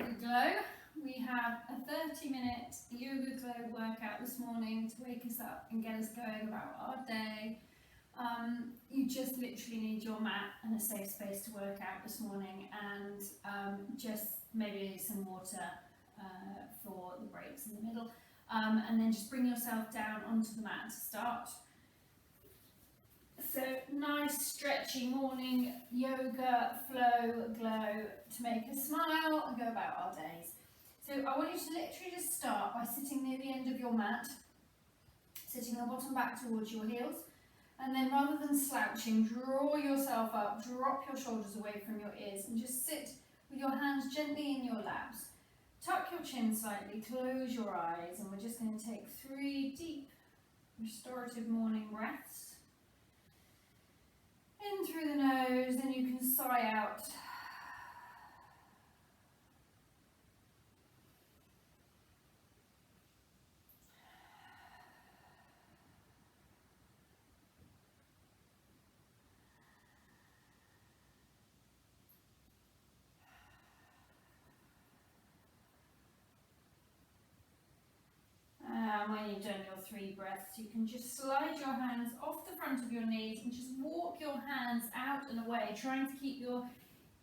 Yoga Glow. We have a 30-minute Yoga Glow workout this morning to wake us up and get us going about our day. You just literally need your mat and a safe space to work out this morning, and just maybe some water for the breaks in the middle, and then just bring yourself down onto the mat to start. So nice stretchy morning yoga flow glow to make us smile and go about our days. So I want you to literally just start by sitting near the end of your mat, sitting your bottom back towards your heels, and then rather than slouching, draw yourself up, drop your shoulders away from your ears and just sit with your hands gently in your laps. Tuck your chin slightly, close your eyes, and we're just going to take 3 deep restorative morning breaths. In through the nose, then you can sigh out. And when you've done your 3 breaths, you can just slide your hands off the front of your knees and just walk your hands out and away, trying to keep your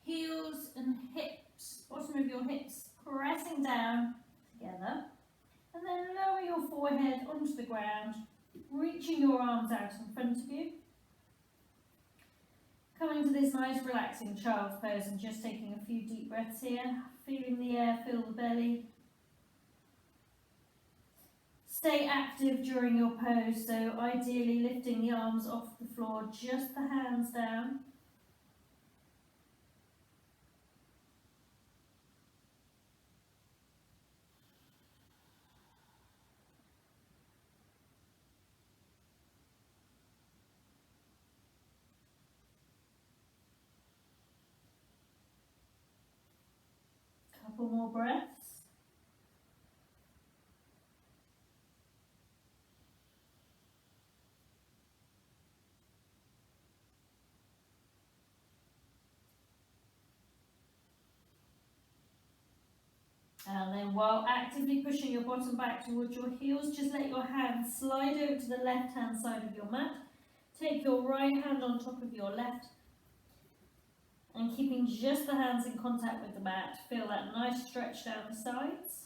heels and hips, bottom of your hips, pressing down together. And then lower your forehead onto the ground, reaching your arms out in front of you. Coming to this nice relaxing child's pose and just taking a few deep breaths here, feeling the air fill the belly. Stay active during your pose, so ideally lifting the arms off the floor, just the hands down. Couple more breaths. And then while actively pushing your bottom back towards your heels, just let your hands slide over to the left hand side of your mat. Take your right hand on top of your left, and keeping just the hands in contact with the mat, feel that nice stretch down the sides.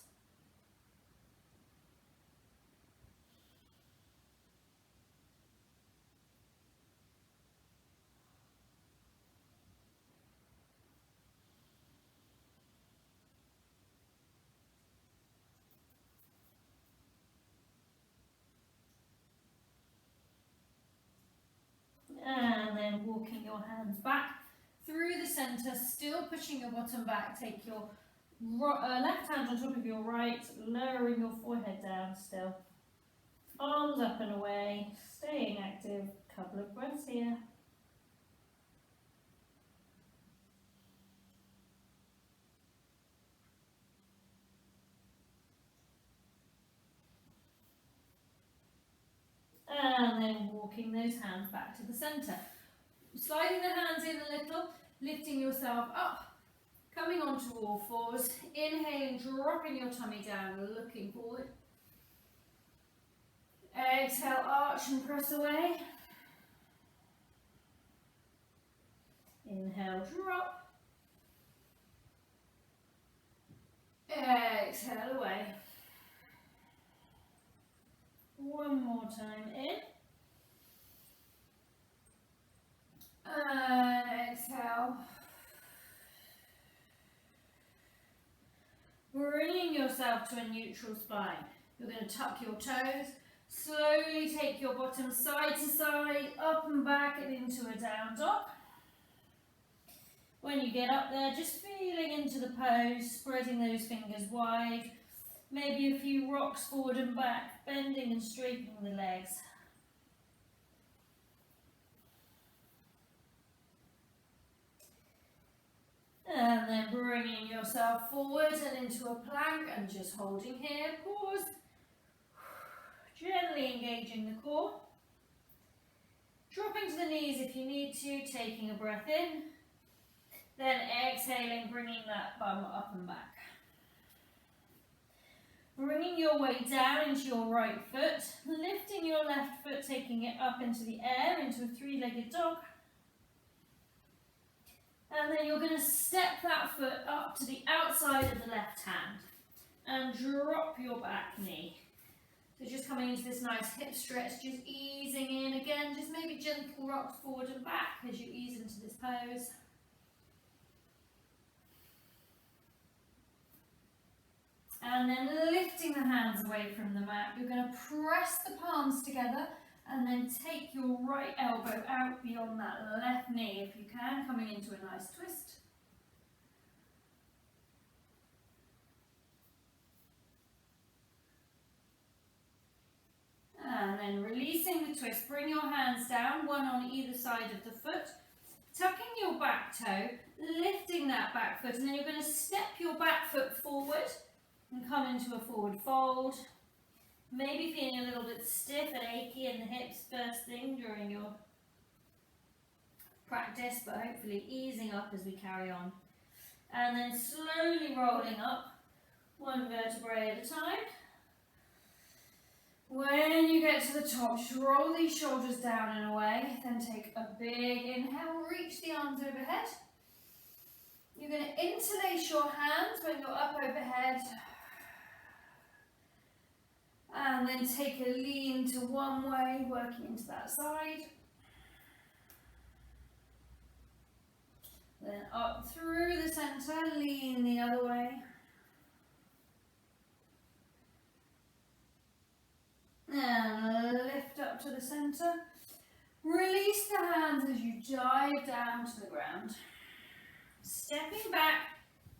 And then walking your hands back through the centre, still pushing your bottom back. Take your left hand on top of your right, lowering your forehead down still. Arms up and away, staying active. Couple of breaths here. And then walking those hands back to the centre. Sliding the hands in a little, lifting yourself up, coming onto all fours, inhaling, dropping your tummy down, looking forward. Exhale, arch and press away. Inhale, drop. Exhale away. One more time in. And exhale. Bringing yourself to a neutral spine. You're going to tuck your toes. Slowly take your bottom side to side, up and back and into a down dog. When you get up there, just feeling into the pose, spreading those fingers wide. Maybe a few rocks forward and back, bending and straightening the legs. And then bringing yourself forward and into a plank and just holding here. Pause. Gently engaging the core. Dropping to the knees if you need to, taking a breath in. Then exhaling, bringing that bum up and back. Bringing your weight down into your right foot, lifting your left foot, taking it up into the air, into a three-legged dog. And then you're going to step that foot up to the outside of the left hand and drop your back knee. So just coming into this nice hip stretch, just easing in again, just maybe gentle rocks forward and back as you ease into this pose. And then lifting the hands away from the mat, you're going to press the palms together and then take your right elbow out beyond that left knee if you can, coming into a nice twist. And then releasing the twist, bring your hands down, one on either side of the foot, tucking your back toe, lifting that back foot, and then you're going to step your back foot forward and come into a forward fold. Maybe feeling a little bit stiff and achy in the hips first thing during your practice, but hopefully easing up as we carry on. And then slowly rolling up, one vertebrae at a time. When you get to the top, just roll these shoulders down and away, then take a big inhale, reach the arms overhead. You're going to interlace your hands when you're up overhead. And then take a lean to one way, working into that side. Then up through the center, lean the other way. And lift up to the center. Release the hands as you dive down to the ground. Stepping back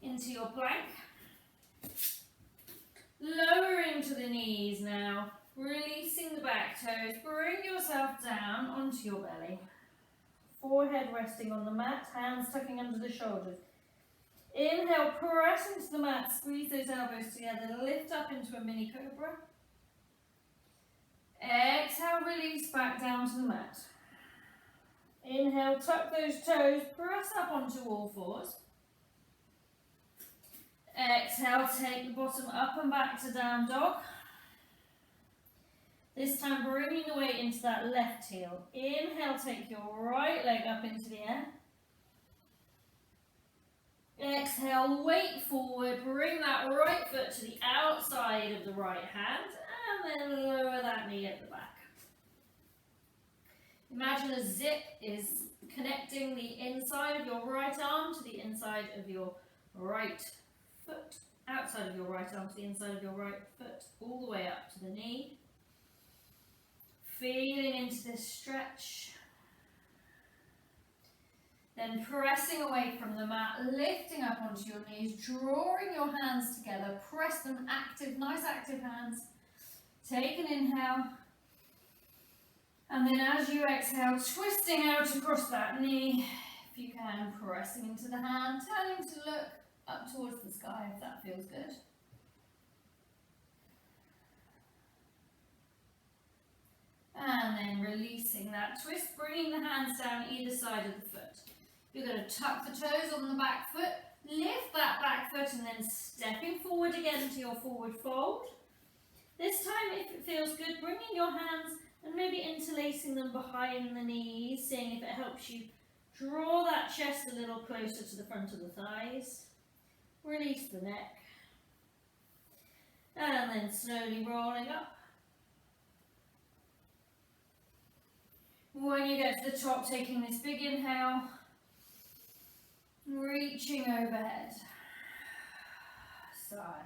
into your plank. Lowering to the knees now, releasing the back toes, bring yourself down onto your belly. Forehead resting on the mat, hands tucking under the shoulders. Inhale, press into the mat, squeeze those elbows together, lift up into a mini cobra. Exhale, release back down to the mat. Inhale, tuck those toes, press up onto all fours. Exhale, take the bottom up and back to down dog. This time bringing the weight into that left heel. Inhale, take your right leg up into the air. Exhale, weight forward, bring that right foot to the outside of the right hand and then lower that knee at the back. Imagine a zip is connecting the inside of your right arm to the inside of your right foot, outside of your right arm to the inside of your right foot, all the way up to the knee. Feeling into this stretch. Then pressing away from the mat, lifting up onto your knees, drawing your hands together, press them active, nice active hands. Take an inhale. And then as you exhale, twisting out across that knee, if you can, pressing into the hand, turning to look up towards the sky if that feels good. And then releasing that twist, bringing the hands down either side of the foot. You're going to tuck the toes on the back foot, lift that back foot and then stepping forward again to your forward fold. This time, if it feels good, bringing your hands and maybe interlacing them behind the knees, seeing if it helps you draw that chest a little closer to the front of the thighs. Release the neck. And then slowly rolling up. When you get to the top, taking this big inhale, reaching overhead. Sigh.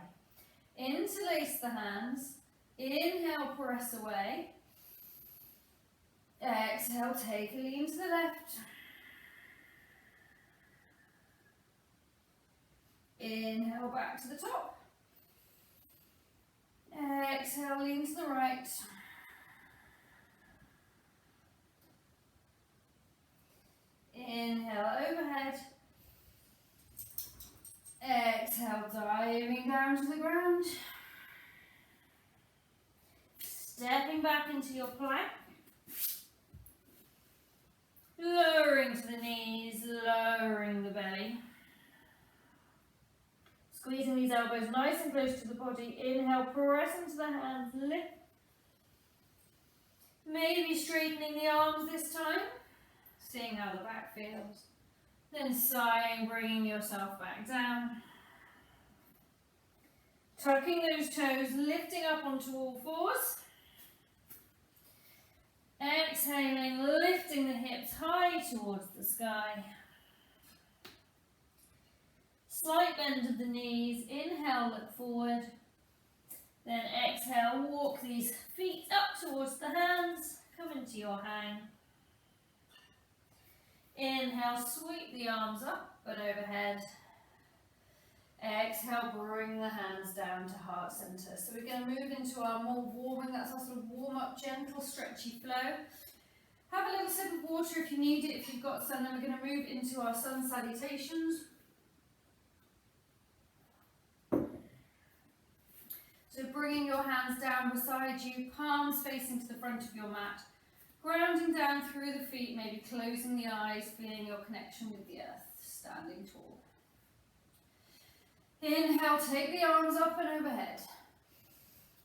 Interlace the hands. Inhale, press away. Exhale, take a lean to the left. Inhale, back to the top. Exhale, lean to the right. Inhale, overhead. Exhale, diving down to the ground. Stepping back into your plank. Lowering to the knees, lowering the belly. Squeezing these elbows nice and close to the body. Inhale, press into the hands, lift. Maybe straightening the arms this time, seeing how the back feels. Then sighing, bringing yourself back down. Tucking those toes, lifting up onto all fours. Exhaling, lifting the hips high towards the sky. Slight bend of the knees. Inhale, look forward. Then exhale, walk these feet up towards the hands. Come into your hang. Inhale, sweep the arms up and overhead. Exhale, bring the hands down to heart center. So we're going to move into our more warming, that's our sort of warm up, gentle, stretchy flow. Have a little sip of water if you need it, if you've got some. Then we're going to move into our sun salutations. So bringing your hands down beside you, palms facing to the front of your mat. Grounding down through the feet, maybe closing the eyes, feeling your connection with the earth, standing tall. Inhale, take the arms up and overhead.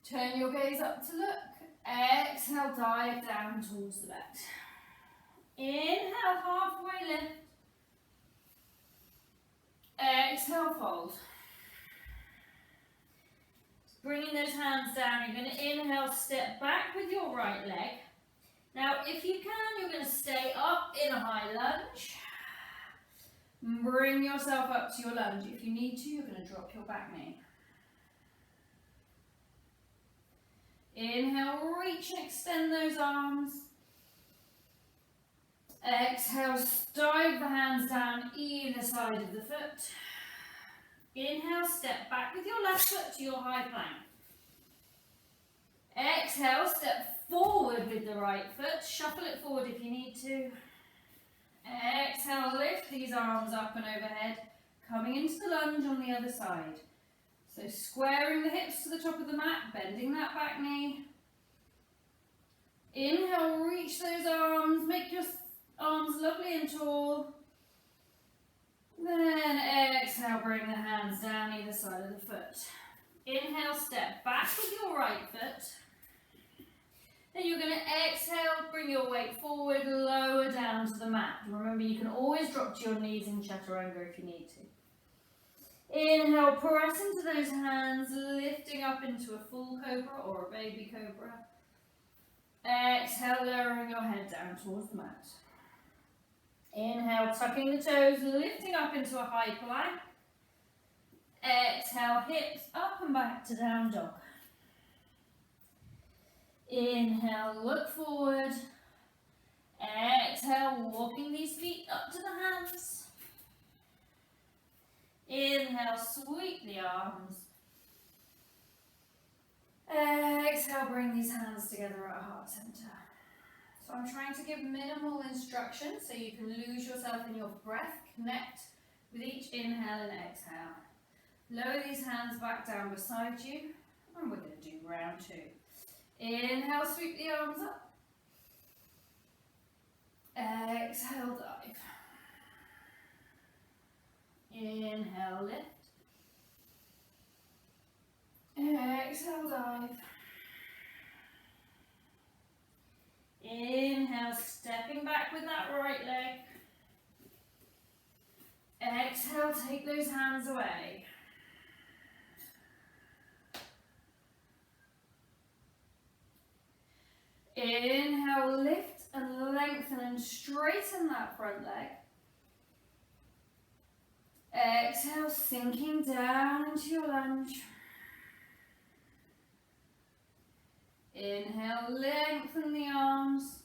Turn your gaze up to look. Exhale, dive down towards the bed. Inhale, halfway lift. Exhale, fold. Bringing those hands down, you're going to inhale, step back with your right leg. Now, if you can, you're going to stay up in a high lunge. Bring yourself up to your lunge. If you need to, you're going to drop your back knee. Inhale, reach and extend those arms. Exhale, dive the hands down either side of the foot. Inhale, step back with your left foot to your high plank. Exhale, step forward with the right foot. Shuffle it forward if you need to. Exhale, lift these arms up and overhead, coming into the lunge on the other side. So squaring the hips to the top of the mat, bending that back knee. Inhale, reach those arms, make your arms lovely and tall. Then exhale, bring the hands down either side of the foot. Inhale, step back with your right foot. Then you're going to exhale, bring your weight forward, lower down to the mat. Remember, you can always drop to your knees in chaturanga if you need to. Inhale, press into those hands, lifting up into a full cobra or a baby cobra. Exhale, lowering your head down towards the mat. Inhale, tucking the toes, lifting up into a high plank. Exhale, hips up and back to down dog. Inhale, look forward. Exhale, walking these feet up to the hands. Inhale, sweep the arms. Exhale, bring these hands together at heart center. So I'm trying to give minimal instruction so you can lose yourself in your breath. Connect with each inhale and exhale. Lower these hands back down beside you, and we're going to do round two. Inhale, sweep the arms up. Exhale, dive. Inhale, lift. Exhale, dive. Inhale, stepping back with that right leg. Exhale, take those hands away. Inhale, lift and lengthen and straighten that front leg. Exhale, sinking down into your lunge. Inhale, lengthen the arms.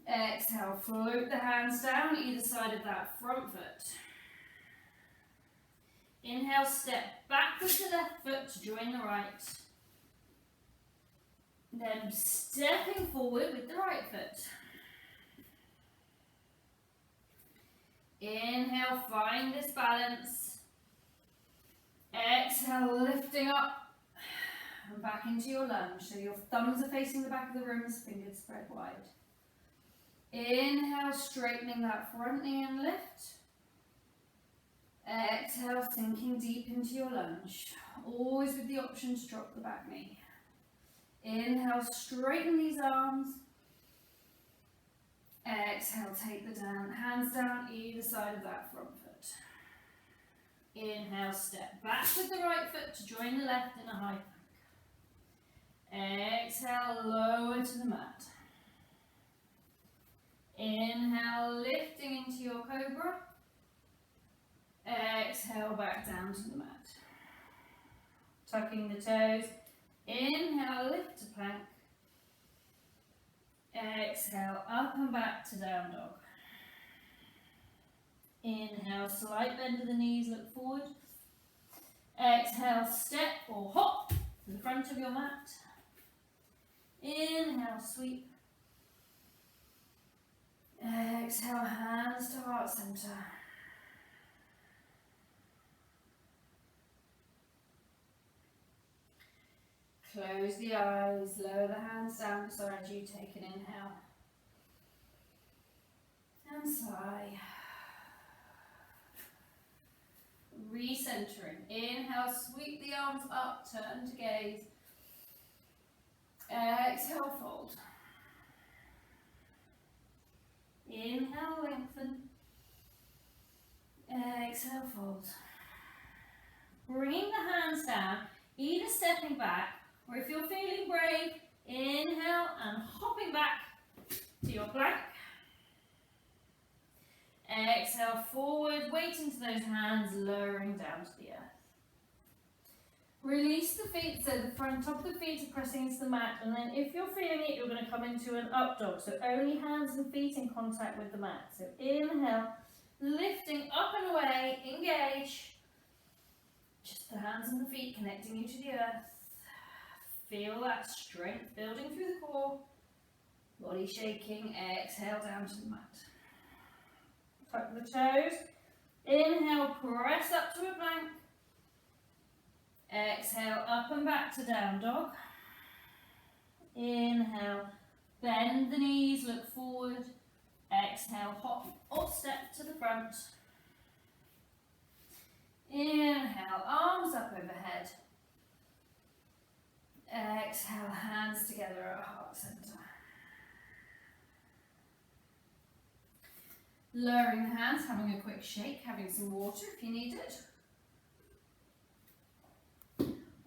Exhale, float the hands down either side of that front foot. Inhale, step back with the left foot to join the right. Then stepping forward with the right foot. Inhale, find this balance. Exhale, lifting up and back into your lunge. So your thumbs are facing the back of the ribs, fingers spread wide. Inhale, straightening that front knee and lift. Exhale, sinking deep into your lunge. Always with the option to drop the back knee. Inhale, straighten these arms. Exhale, take the hands down either side of that front foot. Inhale, step back with the right foot to join the left in a high plank. Exhale, lower to the mat. Inhale, lifting into your cobra. Exhale, back down to the mat. Tucking the toes. Inhale, lift to plank. Exhale, up and back to down dog. Inhale, slight bend of the knees, look forward. Exhale, step or hop to the front of your mat. Inhale, sweep. Exhale, hands to heart center. Close the eyes, lower the hands down beside you, take an inhale. And sigh. Recentering. Inhale, sweep the arms up, turn to gaze. Exhale, fold. Inhale, lengthen. Exhale, fold. Bringing the hands down, either stepping back, or if you're feeling brave, inhale and hopping back to your plank. Exhale, forward, weight into those hands, lowering down to the earth. Release the feet so the front top of the feet are pressing into the mat, and then if you're feeling it, you're going to come into an up dog, so only hands and feet in contact with the mat. So inhale, lifting up and away, engage. Just the hands and the feet connecting you to the earth. Feel that strength building through the core. Body shaking, exhale down to the mat. Tuck the toes. Inhale, press up to a plank. Exhale, up and back to down dog. Inhale, bend the knees, look forward. Exhale, hop or step to the front. Inhale, arms up overhead. Exhale, hands together at heart center. Lowering the hands, having a quick shake, having some water if you need it.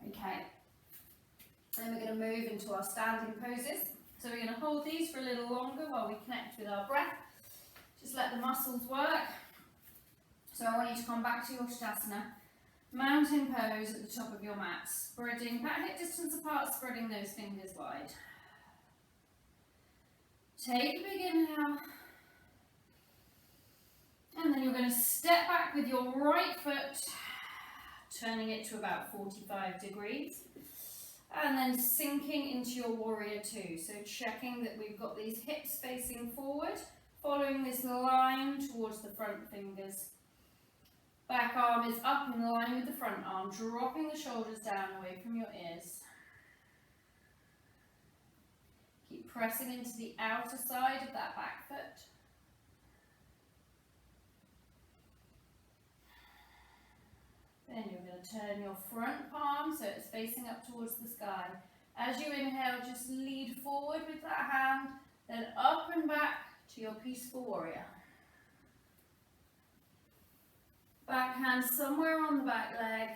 Okay, then we're going to move into our standing poses. So we're going to hold these for a little longer while we connect with our breath. Just let the muscles work. So I want you to come back to your Shavasana. Mountain pose at the top of your mat. Spreading back hip distance apart, spreading those fingers wide. Take a big inhale. And then you're going to step back with your right foot, turning it to about 45 degrees. And then sinking into your warrior two. So checking that we've got these hips facing forward, following this line towards the front fingers. Back arm is up in line with the front arm, dropping the shoulders down away from your ears. Keep pressing into the outer side of that back foot. Then you're going to turn your front palm so it's facing up towards the sky. As you inhale, just lead forward with that hand, then up and back to your peaceful warrior. Back hand somewhere on the back leg.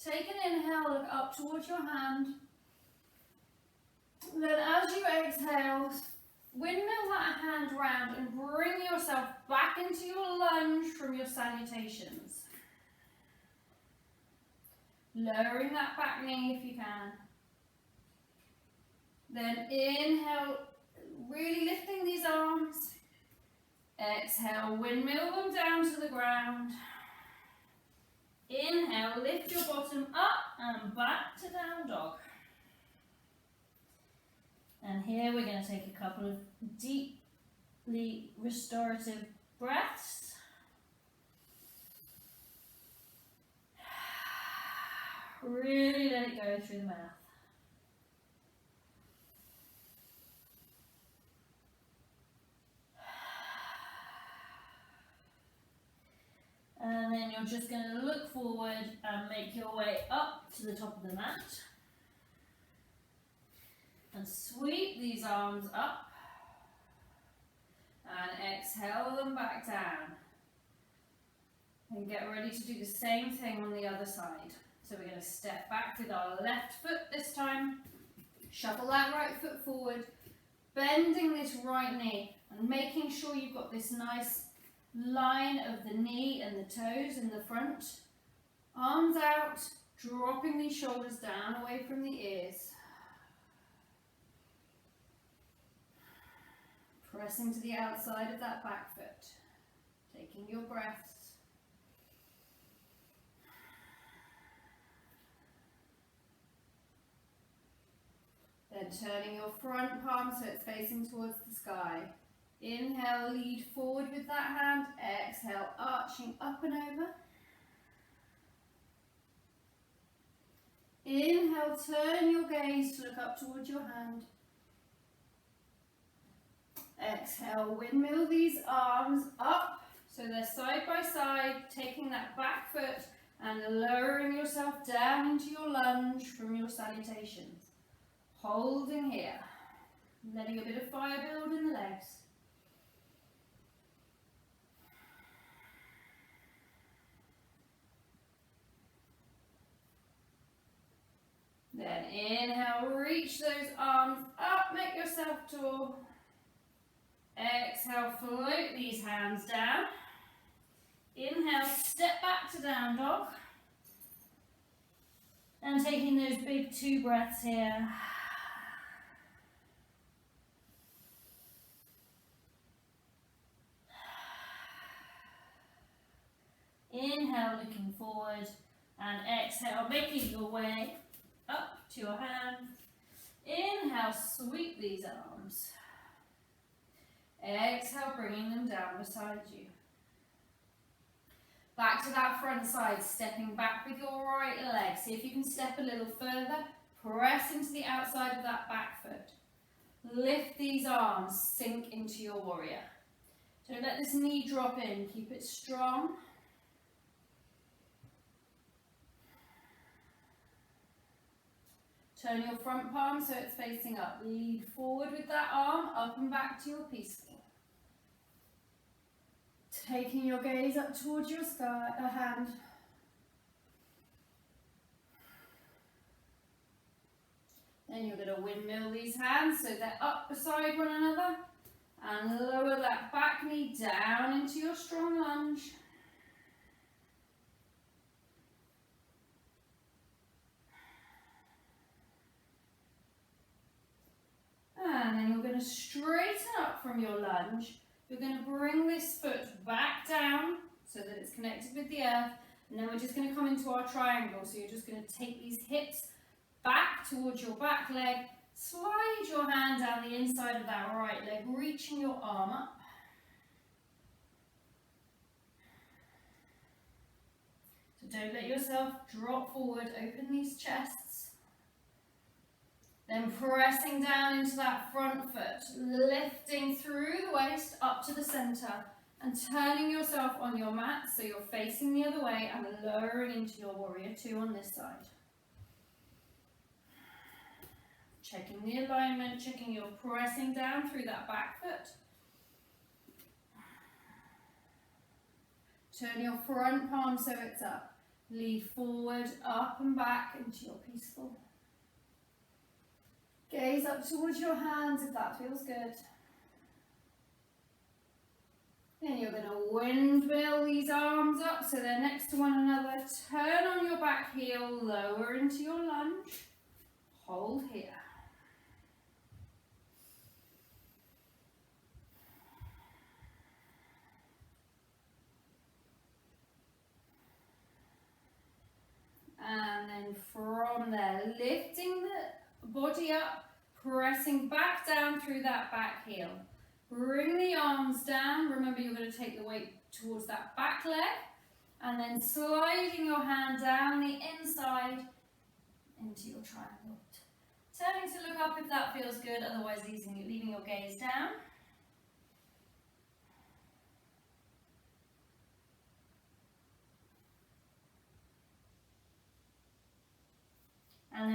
Take an inhale, look up towards your hand. Then as you exhale, windmill that hand round and bring yourself back into your lunge from your salutations. Lowering that back knee if you can. Then inhale, really lifting these arms. Exhale, windmill them down to the ground. Inhale, lift your bottom up and back to down dog. And here we're going to take a couple of deeply restorative breaths. Really let it go through the mouth. And then you're just going to look forward and make your way up to the top of the mat. And sweep these arms up. And exhale them back down. And get ready to do the same thing on the other side. So we're going to step back with our left foot this time. Shuffle that right foot forward. Bending this right knee. And making sure you've got this nice line of the knee and the toes in the front. Arms out. Dropping these shoulders down away from the ears. Pressing to the outside of that back foot. Taking your breaths. Then turning your front palm so it's facing towards the sky. Inhale, lead forward with that hand. Exhale, arching up and over. Inhale, turn your gaze to look up towards your hand. Exhale, windmill these arms up so they're side by side, taking that back foot and lowering yourself down into your lunge from your salutations. Holding here, letting a bit of fire build in the legs. Then inhale, reach those arms up, make yourself tall. Exhale, float these hands down. Inhale, step back to down dog. And taking those big 2 breaths here. Inhale, looking forward, and exhale, making your way up to your hands. Inhale, sweep these arms. Exhale, bringing them down beside you. Back to that front side, stepping back with your right leg. See if you can step a little further. Press into the outside of that back foot. Lift these arms, sink into your warrior. Don't let this knee drop in, keep it strong. Turn your front palm so it's facing up. Lead forward with that arm, up and back to your peaceful. Taking your gaze up towards your hand. Then you're going to windmill these hands so they're up beside one another. And lower that back knee down into your strong lunge. And then you're going to straighten up from your lunge. You're going to bring this foot back down so that it's connected with the earth. And then we're just going to come into our triangle. So you're just going to take these hips back towards your back leg. Slide your hand down the inside of that right leg, reaching your arm up. So don't let yourself drop forward. Open these chests. Then pressing down into that front foot, lifting through the waist up to the center and turning yourself on your mat so you're facing the other way and lowering into your warrior 2 on this side. Checking the alignment, checking you're pressing down through that back foot. Turn your front palm so it's up. Lead forward, up and back into your peaceful. Gaze up towards your hands if that feels good. Then you're going to windmill these arms up so they're next to one another. Turn on your back heel, lower into your lunge. Hold here. And then from there, lifting the body up, pressing back down through that back heel. Bring the arms down. Remember, you're going to take the weight towards that back leg. And then sliding your hand down the inside into your triangle. Turning to look up if that feels good, otherwise leaving your gaze down.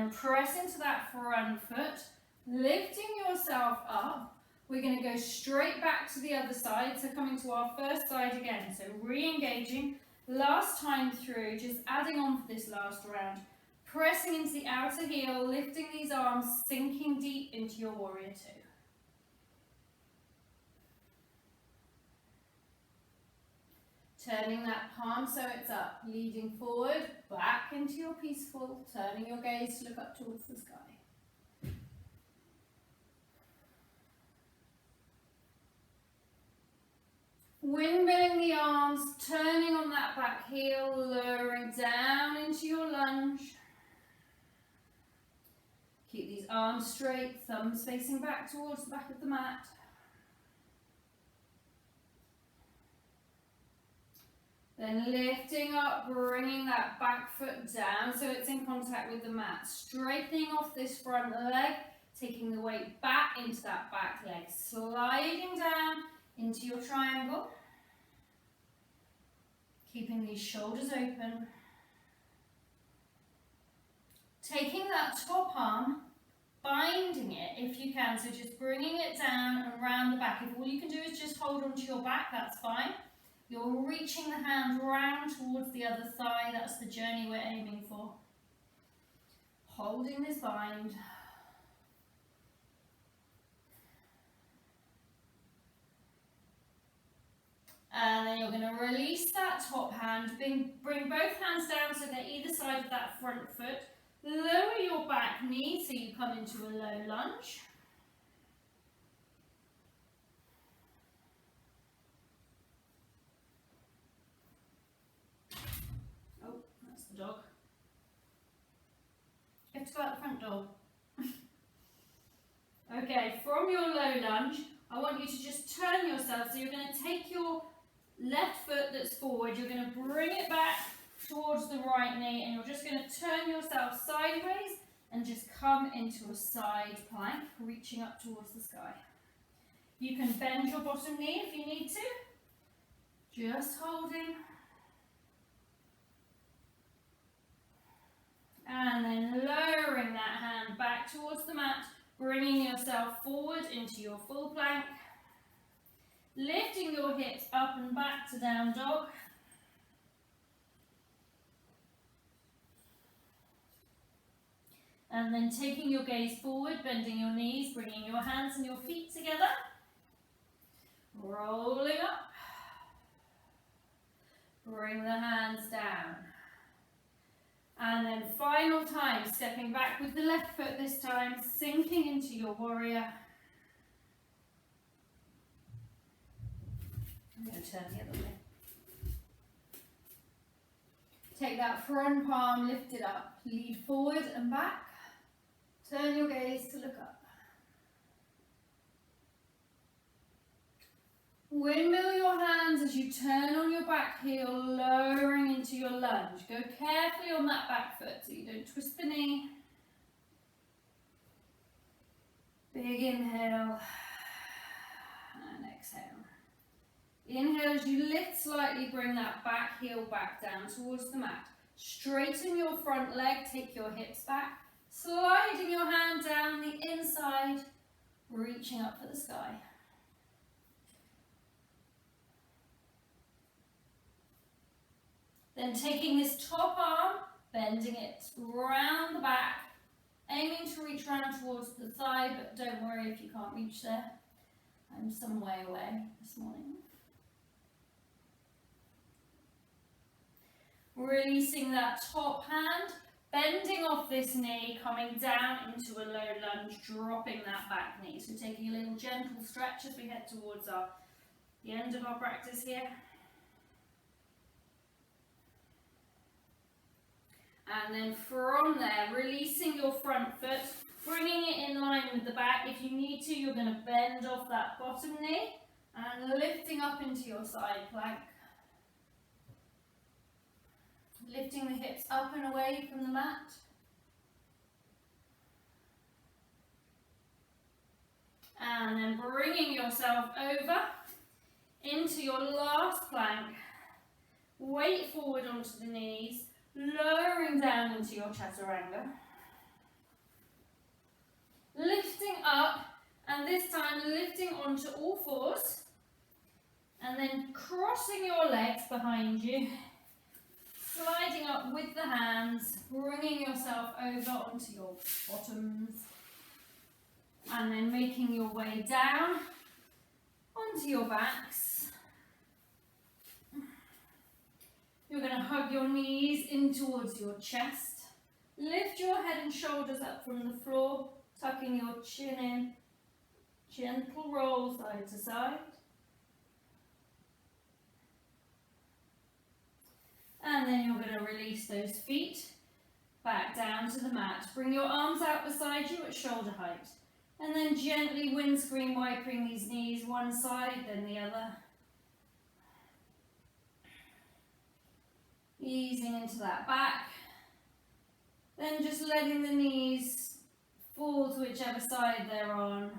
then press into that front foot, lifting yourself up. We're going to go straight back to the other side, so coming to our first side again. So re-engaging, last time through, just adding on for this last round. Pressing into the outer heel, lifting these arms, sinking deep into your warrior two. Turning that palm so it's up, leading forward, back into your peaceful, turning your gaze to look up towards the sky. Windmilling the arms, turning on that back heel, lowering down into your lunge. Keep these arms straight, thumbs facing back towards the back of the mat. Then lifting up, bringing that back foot down so it's in contact with the mat. Straightening off this front leg, taking the weight back into that back leg. Sliding down into your triangle. Keeping these shoulders open. Taking that top arm, binding it if you can, so just bringing it down and round the back. If all you can do is just hold onto your back, that's fine. You're reaching the hand round towards the other thigh, that's the journey we're aiming for. Holding this bind. And then you're going to release that top hand, bring both hands down so they're either side of that front foot. Lower your back knee so you come into a low lunge. Oh, that's the dog. You have to go out the front door. Okay, from your low lunge, I want you to just turn yourself. So you're going to take your left foot that's forward, you're going to bring it back towards the right knee, and you're just going to turn yourself sideways and just come into a side plank, reaching up towards the sky. You can bend your bottom knee if you need to, just holding. And then lowering that hand back towards the mat, bringing yourself forward into your full plank. Lifting your hips up and back to down dog. And then taking your gaze forward, bending your knees, bringing your hands and your feet together. Rolling up. Bring the hands down. And then final time, stepping back with the left foot this time, sinking into your warrior. I'm going to turn the other way. Take that front palm, lift it up, lead forward and back. Turn your gaze to look up. Windmill your hands as you turn on your back heel, lowering into your lunge. Go carefully on that back foot so you don't twist the knee. Big inhale and exhale. Inhale as you lift slightly, bring that back heel back down towards the mat. Straighten your front leg, take your hips back. Sliding your hand down the inside, reaching up for the sky. Then taking this top arm, bending it round the back, aiming to reach round towards the thigh, but don't worry if you can't reach there. I'm some way away this morning. Releasing that top hand, bending off this knee, coming down into a low lunge, dropping that back knee. So taking a little gentle stretch as we head towards the end of our practice here. And then from there, releasing your front foot, bringing it in line with the back. If you need to, you're going to bend off that bottom knee and lifting up into your side plank. Lifting the hips up and away from the mat. And then bringing yourself over into your last plank. Weight forward onto the knees, lowering down into your chaturanga. lifting up, and this time lifting onto all fours, and then crossing your legs behind you, sliding up with the hands, bringing yourself over onto your bottoms, and then making your way down onto your backs. You're going to hug your knees in towards your chest. Lift your head and shoulders up from the floor, tucking your chin in. Gentle roll side to side. And then you're going to release those feet back down to the mat. Bring your arms out beside you at shoulder height. And then gently windscreen wiping these knees one side, then the other. Easing into that back. Then just letting the knees fall to whichever side they're on.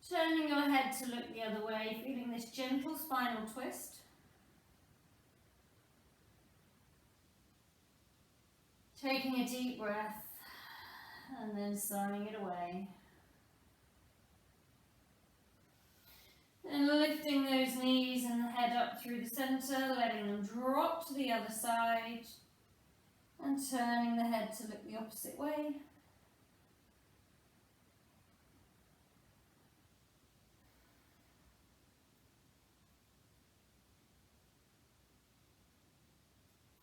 Turning your head to look the other way, feeling this gentle spinal twist. Taking a deep breath and then signing it away. Then lifting those knees and the head up through the centre, letting them drop to the other side and turning the head to look the opposite way.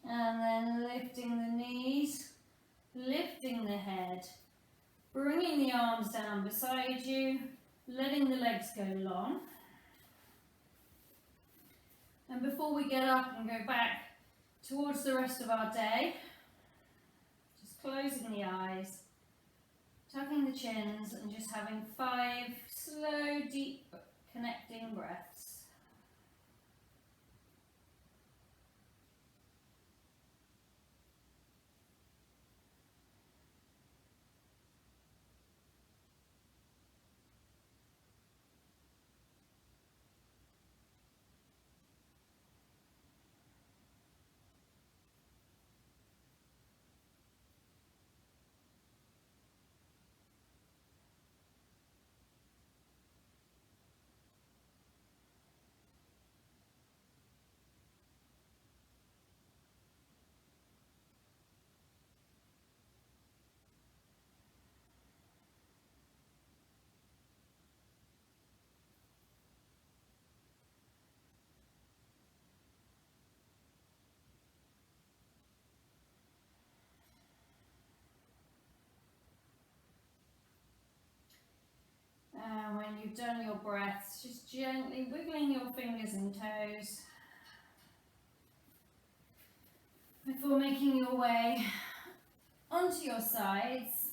And then lifting the knees, lifting the head, bringing the arms down beside you, letting the legs go long. And before we get up and go back towards the rest of our day, just closing the eyes, tucking the chins and just having 5 slow, deep, connecting breaths. And when you've done your breaths, just gently wiggling your fingers and toes before making your way onto your sides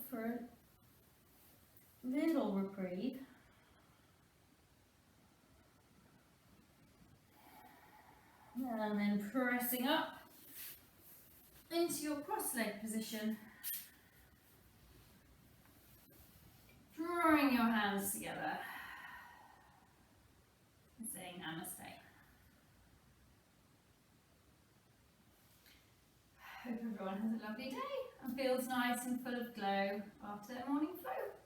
for a little reprieve. And then pressing up into your cross-leg position. Drawing your hands together and saying namaste. Hope everyone has a lovely day and feels nice and full of glow after their morning flow.